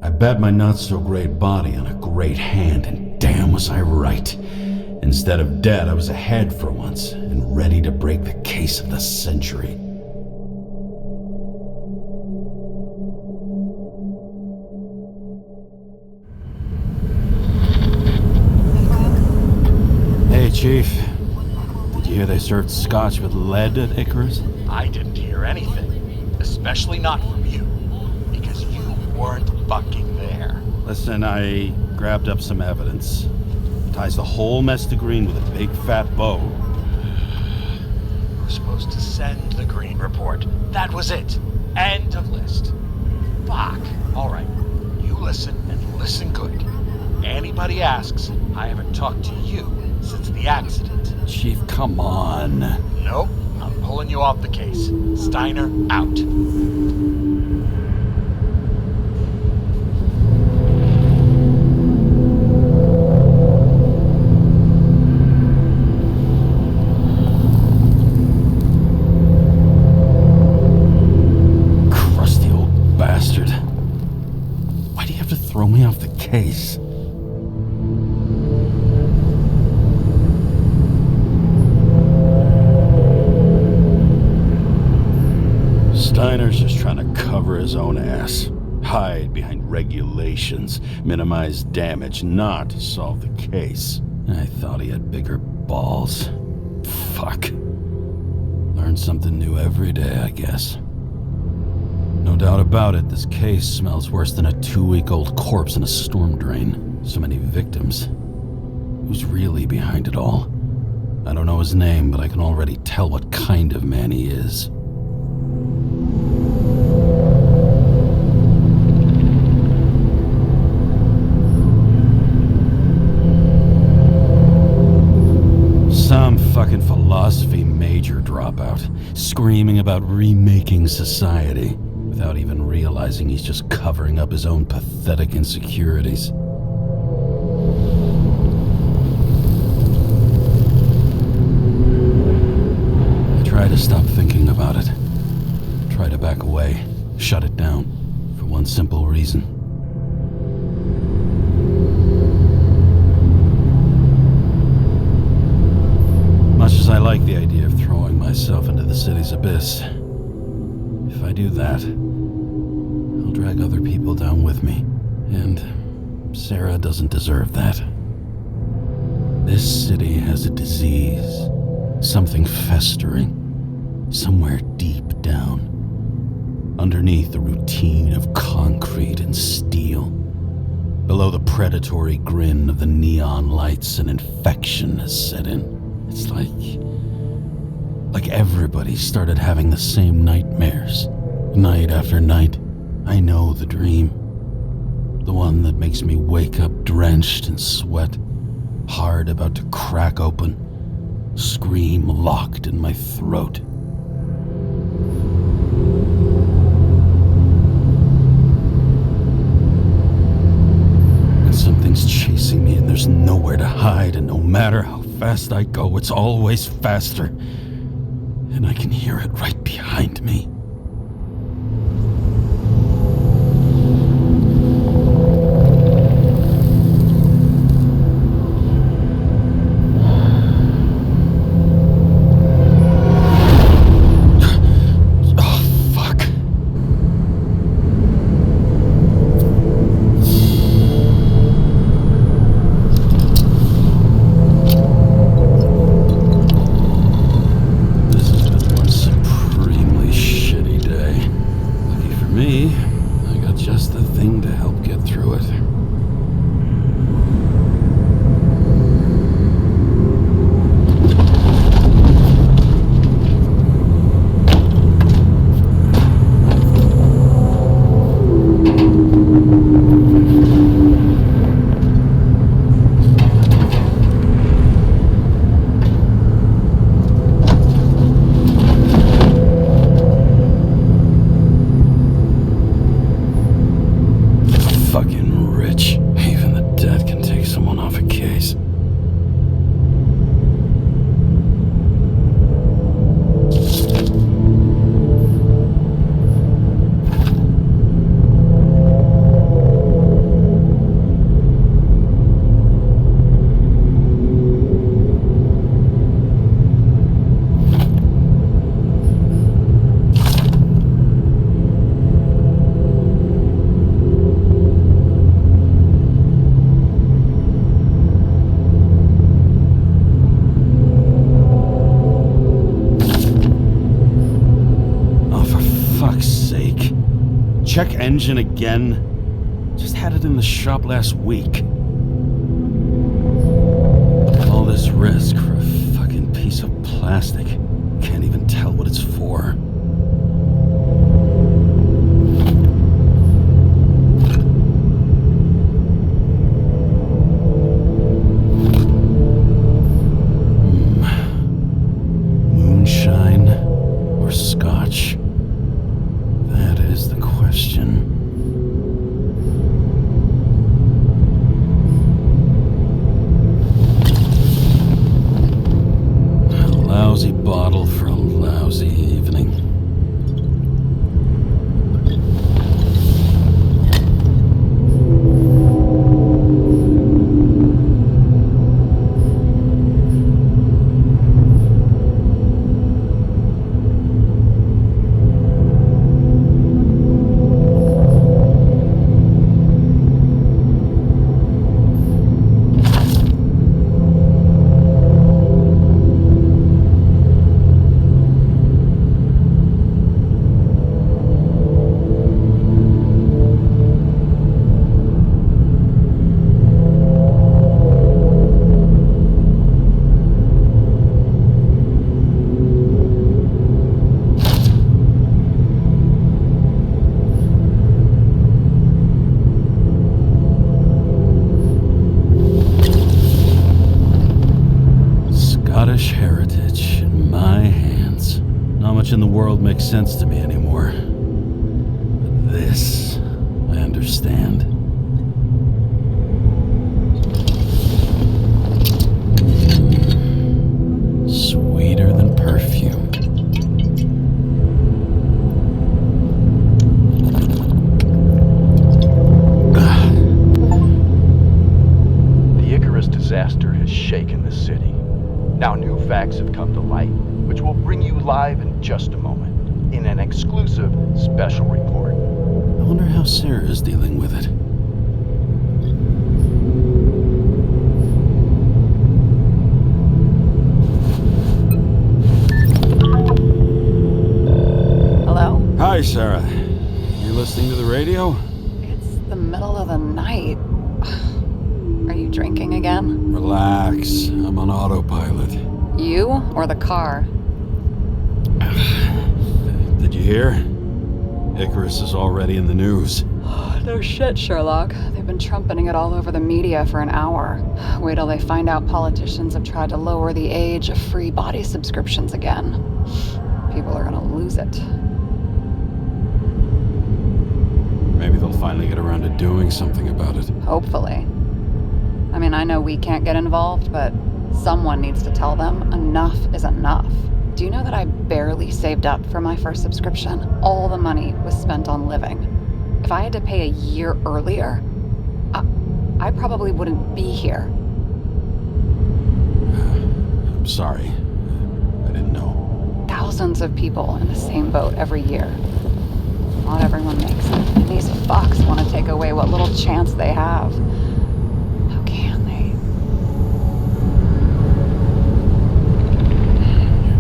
I bet my not-so-great body on a great hand, and damn was I right. Instead of dead, I was ahead for once, and ready to break the case of the century. Hey, Chief. Did you hear they served scotch with lead at Icarus? I didn't hear anything, especially not from you, because you weren't fucking there. Listen, I grabbed up some evidence. Ties the whole mess to green with a big fat bow. We're supposed to send the green report. That was it. End of list. Fuck. Alright, you listen and listen good. Anybody asks, I haven't talked to you since the accident. Chief, come on. Nope, I'm pulling you off the case. Steiner, out. Crusty old bastard. Why do you have to throw me off the case? Steiner's just trying to cover his own ass. Hide behind regulations, minimize damage, not solve the case. I thought he had bigger balls. Fuck. Learn something new every day, I guess. No doubt about it, this case smells worse than a 2-week-old corpse in a storm drain. So many victims. Who's really behind it all? I don't know his name, but I can already tell what kind of man he is. Some fucking philosophy major dropout, screaming about remaking society, without even realizing he's just covering up his own pathetic insecurities. I try to stop thinking about it. Try to back away, shut it down, for one simple reason. Much as I like the idea of throwing myself into the city's abyss, if I do that, I'll drag other people down with me, and Sarah doesn't deserve that. This city has a disease, something festering, somewhere deep down, underneath the routine of concrete and steel. Below the predatory grin of the neon lights, an infection has set in. It's like everybody started having the same nightmares, night after night. I know the dream. The one that makes me wake up drenched in sweat, heart about to crack open, scream locked in my throat. When something's chasing me and there's nowhere to hide, and no matter how fast I go, it's always faster. And I can hear it right behind me. check engine again? Just had it in the shop last week. All this risk for a fucking piece of plastic. Can't even tell what it's for. Moonshine or scotch? That is the question. Lousy bottle for a lousy evening. Heritage in my hands. Not much in the world makes sense to me anymore. But this, I understand. Sweeter than perfume. The Icarus disaster has shaken the city. Now new facts have come to light, which we'll bring you live in just a moment, in an exclusive special report. I wonder how Sarah is dealing with it. Hello? Hi, Sarah. You listening to the radio? It's the middle of the night. Are you drinking again? Relax. I'm on autopilot. You or the car? Did you hear? Icarus is already in the news. No shit, Sherlock. They've been trumpeting it all over the media for an hour. Wait till they find out politicians have tried to lower the age of free body subscriptions again. People are gonna lose it. Maybe they'll finally get around to doing something about it. Hopefully. I mean, I know we can't get involved, but someone needs to tell them enough is enough. Do you know that I barely saved up for my first subscription? All the money was spent on living. If I had to pay a year earlier, I probably wouldn't be here. I'm sorry. I didn't know. Thousands of people in the same boat every year. Not everyone makes it. And these fucks want to take away what little chance they have. How can they?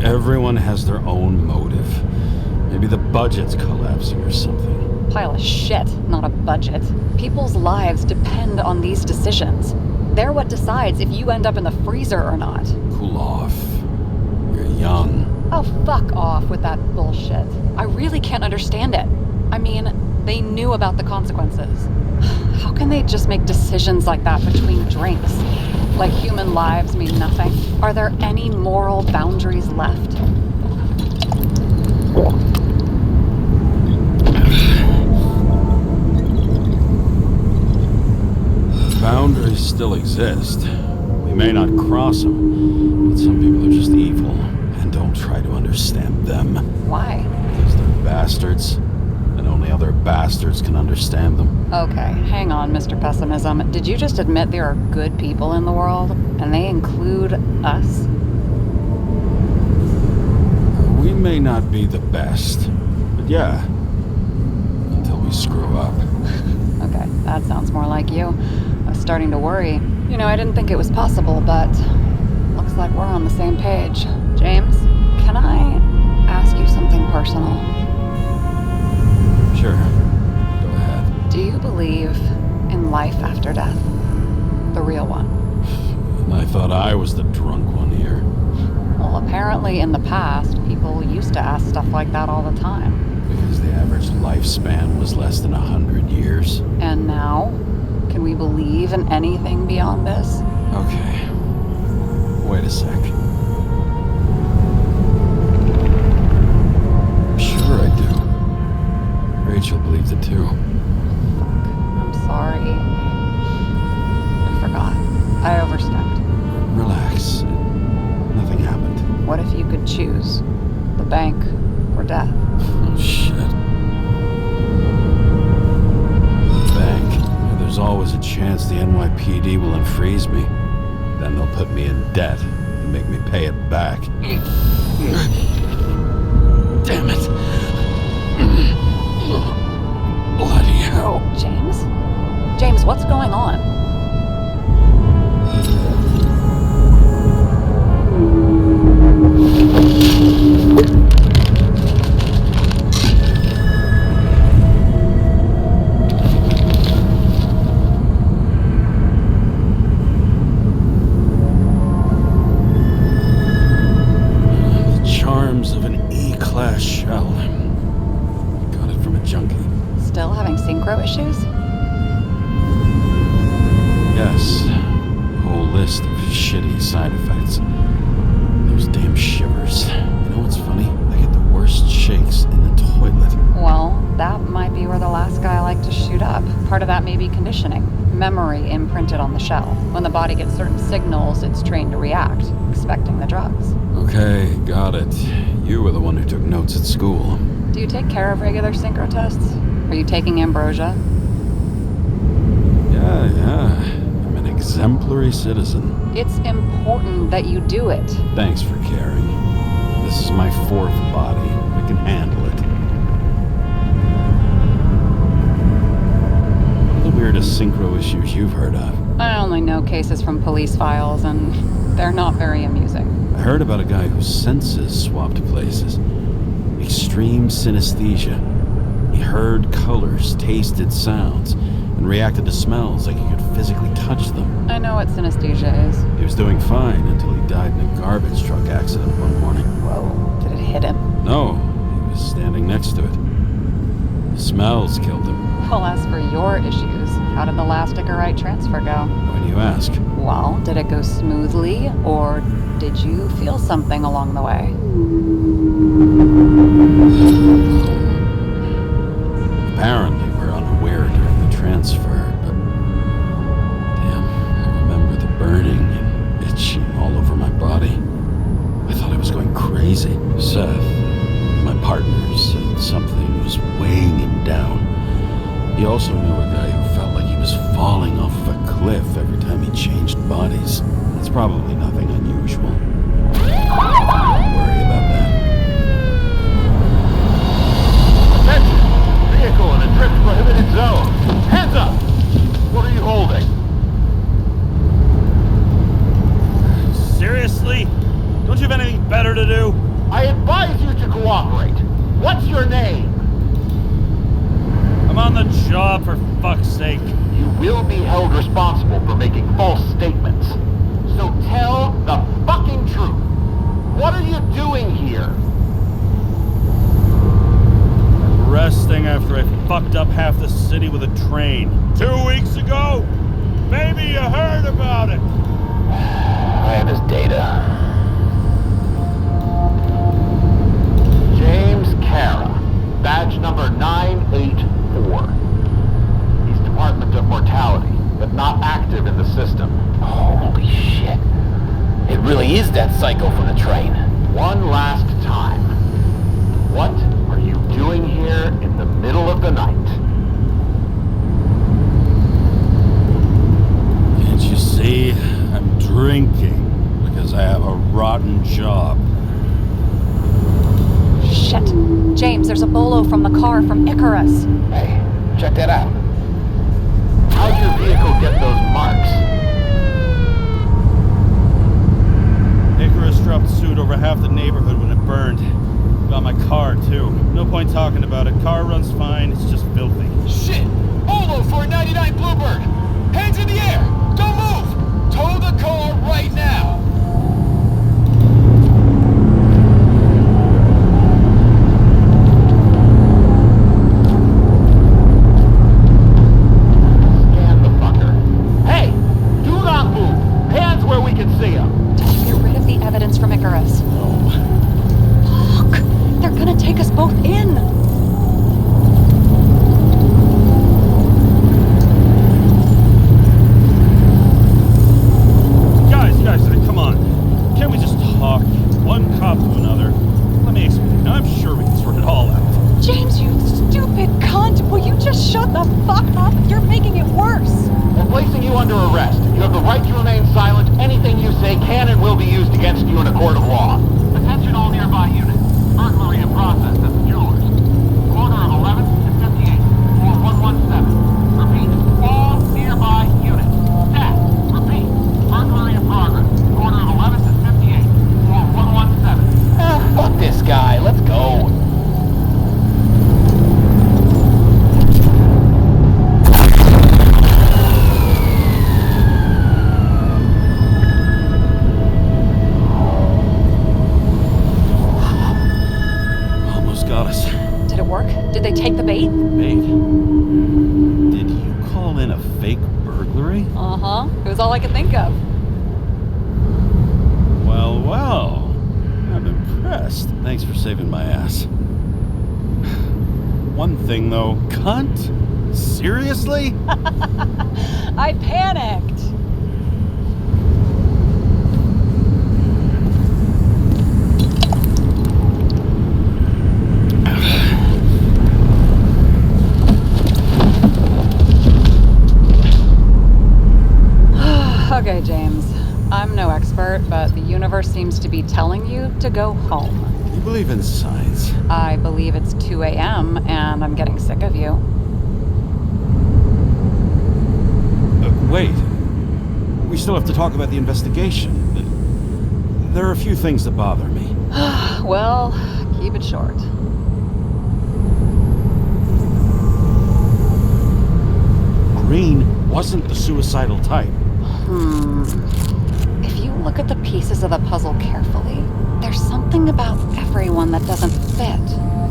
Everyone has their own motive. Maybe the budget's collapsing or something. Pile of shit, not a budget. People's lives depend on these decisions. They're what decides if you end up in the freezer or not. Cool off. You're young. Oh, fuck off with that bullshit. I really can't understand it. I mean, they knew about the consequences. How can they just make decisions like that between drinks? Like human lives mean nothing? Are there any moral boundaries left? Boundaries still exist. We may not cross them, but some people are just evil and don't try to understand them. Why? Because they're bastards, and only other bastards can understand them. Okay, hang on, Mr. Pessimism. Did you just admit there are good people in the world? And they include us? We may not be the best, but yeah, until we screw up. Okay, that sounds more like you. I was starting to worry. You know, I didn't think it was possible, but looks like we're on the same page. James, can I ask you something personal? Sure. believe in life after death. The real one. I thought I was the drunk one here. Well, apparently in the past, people used to ask stuff like that all the time. Because the average lifespan was less than 100 years. And now? Can we believe in anything beyond this? Okay. Wait a sec. Sure I do. Rachel believes it too. I'm sorry. I forgot. I overstepped. Relax. Nothing happened. What if you could choose? The bank or death? Oh, shit. Bank. There's always a chance the NYPD will unfreeze me. Then they'll put me in debt and make me pay it back. Damn it. Bloody hell. James? James, what's going on? The charms of an E-class shell. Got it from a junkie. Still having synchro issues? Yes. A whole list of shitty side effects. Those damn shivers. You know what's funny? I get the worst shakes in the toilet. Well, that might be where the last guy liked to shoot up. Part of that may be conditioning. Memory imprinted on the shell. When the body gets certain signals, it's trained to react, expecting the drugs. Okay, got it. You were the one who took notes at school. Do you take care of regular synchro tests? Are you taking ambrosia? Yeah. I'm an exemplary citizen. It's important that you do it. Thanks for caring. This is my fourth body. I can handle it. What are the weirdest synchro issues you've heard of? I only know cases from police files, and they're not very amusing. I heard about a guy whose senses swapped places. Extreme synesthesia. He heard colors, tasted sounds, and reacted to smells like he could physically touch them. I know what synesthesia is. He was doing fine until he died in a garbage truck accident one morning. Whoa, did it hit him? No, he was standing next to it. The smells killed him. Well, as for your issues, how did the last Icarite transfer go? Why do you ask? Well, did it go smoothly, or did you feel something along the way? Apparently, we're unaware during the transfer, but damn, I remember the burning and itching all over my body. I thought I was going crazy. Seth, my partner, said something was weighing him down. He also knew a guy who felt like he was falling off of a cliff every time he changed bodies. It's probably nothing unusual. Don't worry about that. Attention! Vehicle in a trip prohibited zone. Hands up! What are you holding? Seriously? Don't you have anything better to do? I advise you to cooperate. What's your name? I'm on the job, for fuck's sake. You will be held responsible for making false statements. So tell the fucking truth. What are you doing here? Resting after I fucked up half the city with a train. 2 weeks ago? Maybe you heard about it. I have his data. James Karra, badge number 984. He's Department of Mortality, but not active in the system. Holy shit. It really is that psycho from the train. One last time. What are you doing here in the middle of the night? Can't you see? I'm drinking because I have a rotten job. Shit. James, there's a bolo from the car from Icarus. Hey, check that out. How'd your vehicle get those marks? Icarus dropped suit over half the neighborhood when it burned. Got my car, too. No point talking about it. Car runs fine, it's just filthy. Shit! Bolo for an Shut the fuck up! You're making it worse! We're placing you under arrest. You have the right to remain silent. Anything you say can and will be used against you in a court of law. Attention all nearby units. Burglary in process at the jewelers. Corner of 11th and 58, floor 117. Repeat, all nearby units. Stat. Repeat, burglary in progress. Corner of 11th and 58, floor 117. Fuck this guy. Let's go. Did they take the bait? Bait? Did you call in a fake burglary? Uh-huh. It was all I could think of. Well, well. I'm impressed. Thanks for saving my ass. One thing, though. Cunt? Seriously? I panicked. Okay, James. I'm no expert, but the universe seems to be telling you to go home. You believe in science? I believe it's 2 a.m. and I'm getting sick of you. Wait. We still have to talk about the investigation. There are a few things that bother me. Well, keep it short. Green wasn't the suicidal type. If you look at the pieces of the puzzle carefully, there's something about everyone that doesn't fit,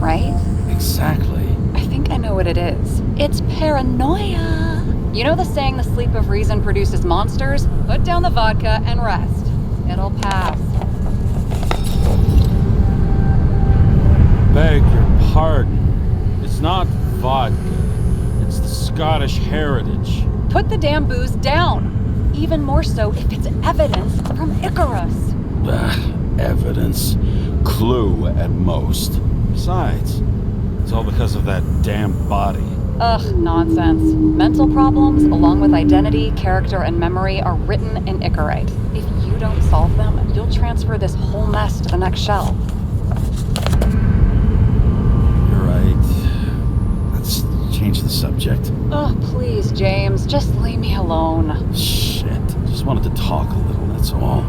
right? Exactly. I think I know what it is. It's paranoia. You know the saying, the sleep of reason produces monsters? Put down the vodka and rest. It'll pass. Beg your pardon. It's not vodka. It's the Scottish heritage. Put the damn booze down. Even more so if it's evidence from Icarus. Evidence. Clue at most. Besides, it's all because of that damn body. Ugh, nonsense. Mental problems, along with identity, character, and memory, are written in Icarite. If you don't solve them, you'll transfer this whole mess to the next shelf. You're right. Let's change the subject. Oh, please, James, just leave me alone. Shit. Just wanted to talk a little, that's all.